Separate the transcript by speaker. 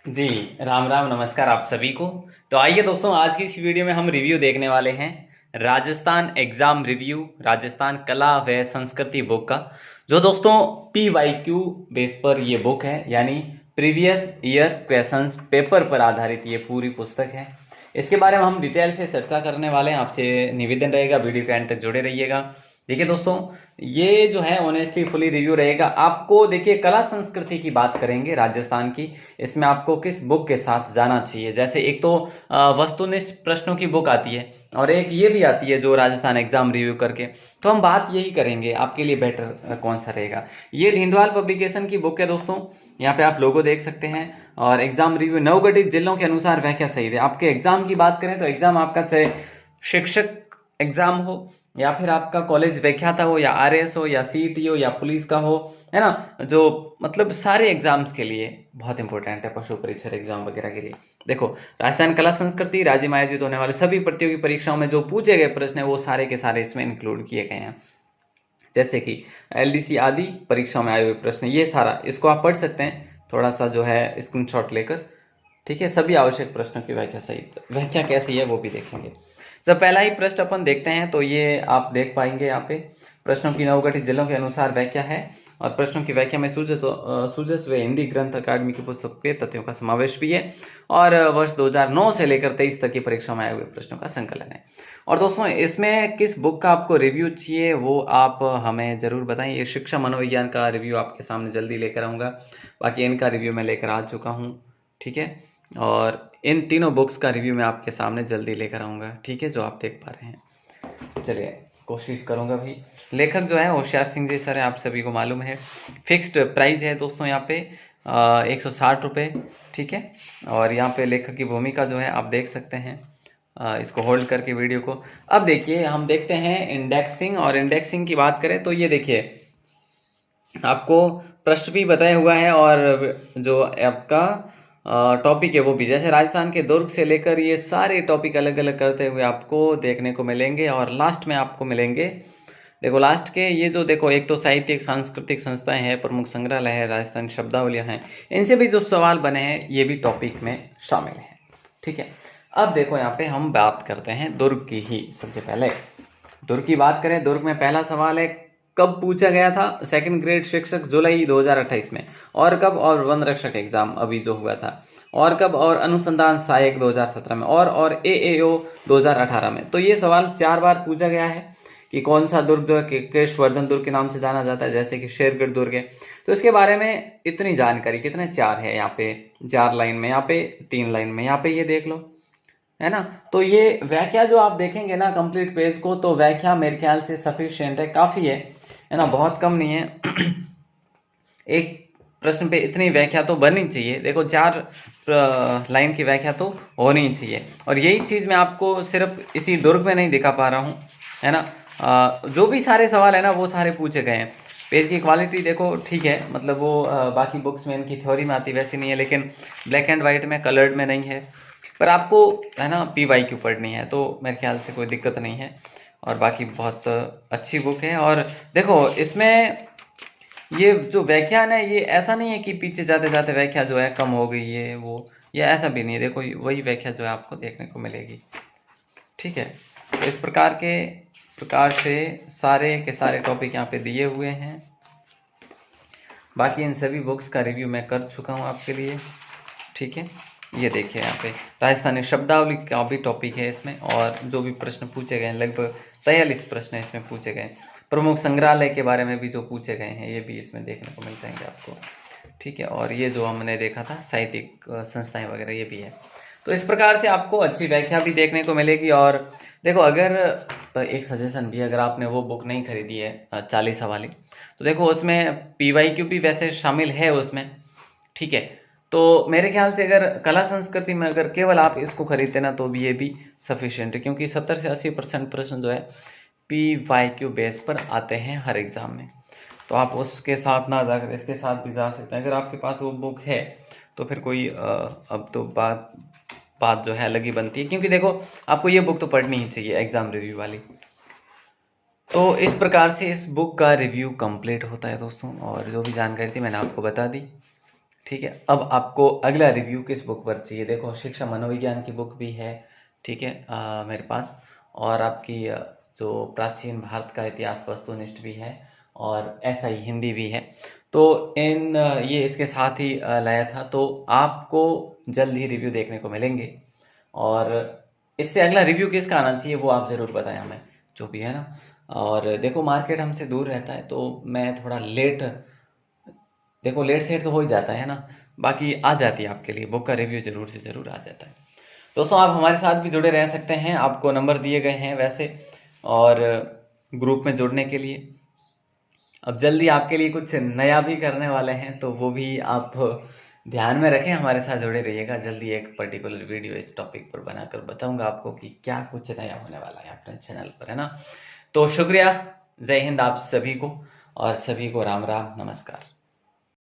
Speaker 1: जी, राम राम नमस्कार आप सभी को। तो आइए दोस्तों, आज की इस वीडियो में हम रिव्यू देखने वाले हैं राजस्थान एग्जाम रिव्यू, राजस्थान कला व संस्कृति बुक का, जो दोस्तों PYQ बेस पर ये बुक है, यानी प्रीवियस ईयर क्वेश्चंस पेपर पर आधारित ये पूरी पुस्तक है। इसके बारे में हम डिटेल से चर्चा करने वाले हैं। आपसे निवेदन रहेगा, वीडियो के एंड तक जुड़े रहिएगा। देखिए दोस्तों, ये जो है ऑनेस्टली फुली रिव्यू रहेगा। आपको देखिए, कला संस्कृति की बात करेंगे राजस्थान की, इसमें आपको किस बुक के साथ जाना चाहिए। जैसे एक तो वस्तुनिष्ठ प्रश्नों की बुक आती है, और एक ये भी आती है जो राजस्थान एग्जाम रिव्यू करके। तो हम बात यही करेंगे आपके लिए बेटर कौन सा रहेगा। ये दीनदयाल पब्लिकेशन की बुक है दोस्तों, यहाँ पे आप लोगो देख सकते हैं। और एग्जाम रिव्यू नवगठित जिलों के अनुसार व्याख्या सही है। आपके एग्जाम की बात करें तो एग्जाम आपका चाहे शिक्षक एग्जाम हो, या फिर आपका कॉलेज व्याख्याता हो, या RS हो, या CET हो, या पुलिस का हो, है ना, जो मतलब सारे एग्जाम्स के लिए बहुत इंपॉर्टेंट है, पशु परीक्षक एग्जाम वगैरह के लिए। देखो, राजस्थान कला संस्कृति राज्य में आयोजित होने वाले सभी प्रतियोगी परीक्षाओं में जो पूछे गए प्रश्न है वो सारे के सारे इसमें इंक्लूड किए गए हैं। जैसे कि LDC आदि परीक्षाओं में आए हुए प्रश्न, ये सारा इसको आप पढ़ सकते हैं थोड़ा सा जो है स्क्रीनशॉट लेकर। ठीक है, सभी आवश्यक प्रश्नों की व्याख्या सहित व्याख्या कैसी है वो भी देखेंगे। जब पहला ही प्रश्न अपन देखते हैं तो ये आप देख पाएंगे यहाँ पे, प्रश्नों की नवगठित जिलों के अनुसार व्याख्या है, और प्रश्नों की व्याख्या में सुजस व हिंदी ग्रंथ अकादमी की पुस्तक के तथ्यों का समावेश भी है, और वर्ष 2009 से लेकर 23 तक की परीक्षा में आए हुए प्रश्नों का संकलन है। और दोस्तों, इसमें किस बुक का आपको रिव्यू चाहिए वो आप हमें ज़रूर बताएं। ये शिक्षा मनोविज्ञान का रिव्यू आपके सामने जल्दी लेकर आऊँगा, बाकी इनका रिव्यू मैं लेकर आ चुका हूँ। ठीक है, और इन तीनों बुक्स का रिव्यू मैं आपके सामने जल्दी लेकर आऊँगा। ठीक है, जो आप देख पा रहे हैं। चलिए, कोशिश करूँगा भाई। लेखक जो है होशियार सिंह जी सर है, आप सभी को मालूम है। फिक्स्ड प्राइस है दोस्तों यहाँ पे 160 रुपये। ठीक है, और यहाँ पे लेखक की भूमिका जो है आप देख सकते हैं। इसको होल्ड करके वीडियो को अब देखिए, हम देखते हैं इंडेक्सिंग। और इंडेक्सिंग की बात करें तो ये देखिए, आपको प्रश्न भी बताया हुआ है, और जो आपका टॉपिक है वो भी, जैसे राजस्थान के दुर्ग से लेकर ये सारे टॉपिक अलग अलग करते हुए आपको देखने को मिलेंगे। और लास्ट में आपको मिलेंगे, देखो लास्ट के ये जो देखो, एक तो साहित्यिक सांस्कृतिक संस्थाएं हैं, प्रमुख संग्रहालय है, राजस्थान शब्दावलियां हैं, इनसे भी जो सवाल बने हैं ये भी टॉपिक में शामिल है। ठीक है, अब देखो यहाँ पे हम बात करते हैं दुर्ग की ही। सबसे पहले दुर्ग की बात करें, दुर्ग में पहला सवाल है, कब पूछा गया था सेकंड ग्रेड शिक्षक? जुलाई 2028 में। और कब? और वन रक्षक एग्जाम अभी जो हुआ था। और कब? और अनुसंधान सहायक 2017 में। और AAO 2018 में। तो ये सवाल 4 बार पूछा गया है कि कौन सा दुर्ग जो है केशवर्धन दुर्ग के नाम से जाना जाता है, जैसे कि शेरगढ़ दुर्ग है। तो इसके बारे में इतनी जानकारी, कितने 4 है यहाँ पे, 4 लाइन में, यहाँ पे 3 लाइन में, यहाँ पे ये देख लो, है ना। तो ये व्याख्या जो आप देखेंगे ना कंप्लीट पेज को, तो व्याख्या मेरे ख्याल से सफिशिएंट है, काफ़ी है ना, बहुत कम नहीं है। एक प्रश्न पे इतनी व्याख्या तो बननी चाहिए। देखो, 4 लाइन की व्याख्या तो होनी ही चाहिए। और यही चीज़ मैं आपको सिर्फ इसी दुर्ग में नहीं दिखा पा रहा हूँ, है ना। जो भी सारे सवाल है ना वो सारे पूछे गए हैं। पेज की क्वालिटी देखो, ठीक है, मतलब वो बाकी बुक्स में इनकी थ्योरी में आती वैसी नहीं है, लेकिन ब्लैक एंड वाइट में, कलर्ड में नहीं है। पर आपको, है ना, PYQ पढ़नी है तो मेरे ख्याल से कोई दिक्कत नहीं है। और बाकी बहुत अच्छी बुक है। और देखो, इसमें ये जो व्याख्यान है, ये ऐसा नहीं है कि पीछे जाते जाते व्याख्या जो है कम हो गई है वो, ये ऐसा भी नहीं है। देखो, वही व्याख्या जो है आपको देखने को मिलेगी। ठीक है, तो इस प्रकार से सारे के सारे टॉपिक यहाँ पे दिए हुए हैं। बाकी इन सभी बुक्स का रिव्यू मैं कर चुका हूँ आपके लिए। ठीक है, ये देखिए, यहाँ पे राजस्थानी शब्दावली का भी टॉपिक है इसमें, और जो भी प्रश्न पूछे गए, लगभग 43 प्रश्न इसमें पूछे गए। प्रमुख संग्रहालय के बारे में भी जो पूछे गए हैं ये भी इसमें देखने को मिल जाएंगे आपको। ठीक है, और ये जो हमने देखा था साहित्यिक संस्थाएं वगैरह, ये भी है। तो इस प्रकार से आपको अच्छी व्याख्या भी देखने को मिलेगी। और देखो, अगर तो एक सजेशन भी, अगर आपने वो बुक नहीं खरीदी है 40 वाली, तो देखो उसमें PYQ भी वैसे शामिल है उसमें। ठीक है, तो मेरे ख्याल से अगर कला संस्कृति में अगर केवल आप इसको खरीदते ना, तो भी ये भी सफिशिएंट है, क्योंकि 70 से 80% प्रश्न जो है PYQ बेस पर आते हैं हर एग्ज़ाम में। तो आप उसके साथ ना जाकर इसके साथ भी जा सकते हैं। अगर आपके पास वो बुक है तो फिर कोई अब तो बात जो है अलग ही बनती है, क्योंकि देखो, आपको ये बुक तो पढ़नी ही चाहिए, एग्ज़ाम रिव्यू वाली। तो इस प्रकार से इस बुक का रिव्यू कंप्लीट होता है दोस्तों, और जो भी जानकारी थी मैंने आपको बता दी। ठीक है, अब आपको अगला रिव्यू किस बुक पर चाहिए? देखो, शिक्षा मनोविज्ञान की बुक भी है, ठीक है, मेरे पास, और आपकी जो प्राचीन भारत का इतिहास वस्तुनिष्ठ भी है, और ऐसा ही हिंदी भी है। तो ये इसके साथ ही लाया था, तो आपको जल्द ही रिव्यू देखने को मिलेंगे। और इससे अगला रिव्यू किसका आना चाहिए वो आप ज़रूर बताएं हमें, जो भी है ना। और देखो, मार्केट हमसे दूर रहता है तो मैं थोड़ा लेट, देखो लेट सेट तो हो ही जाता है ना, बाकी आ जाती है आपके लिए बुक का रिव्यू, ज़रूर से ज़रूर आ जाता है। दोस्तों, आप हमारे साथ भी जुड़े रह सकते हैं, आपको नंबर दिए गए हैं वैसे, और ग्रुप में जुड़ने के लिए। अब जल्दी आपके लिए कुछ नया भी करने वाले हैं, तो वो भी आप ध्यान में रखें, हमारे साथ जुड़े रहिएगा। जल्दी एक पर्टिकुलर वीडियो इस टॉपिक पर बनाकर बताऊंगा आपको कि क्या कुछ नया होने वाला है अपने चैनल पर, है ना। तो शुक्रिया, जय हिंद आप सभी को, और सभी को राम राम, नमस्कार।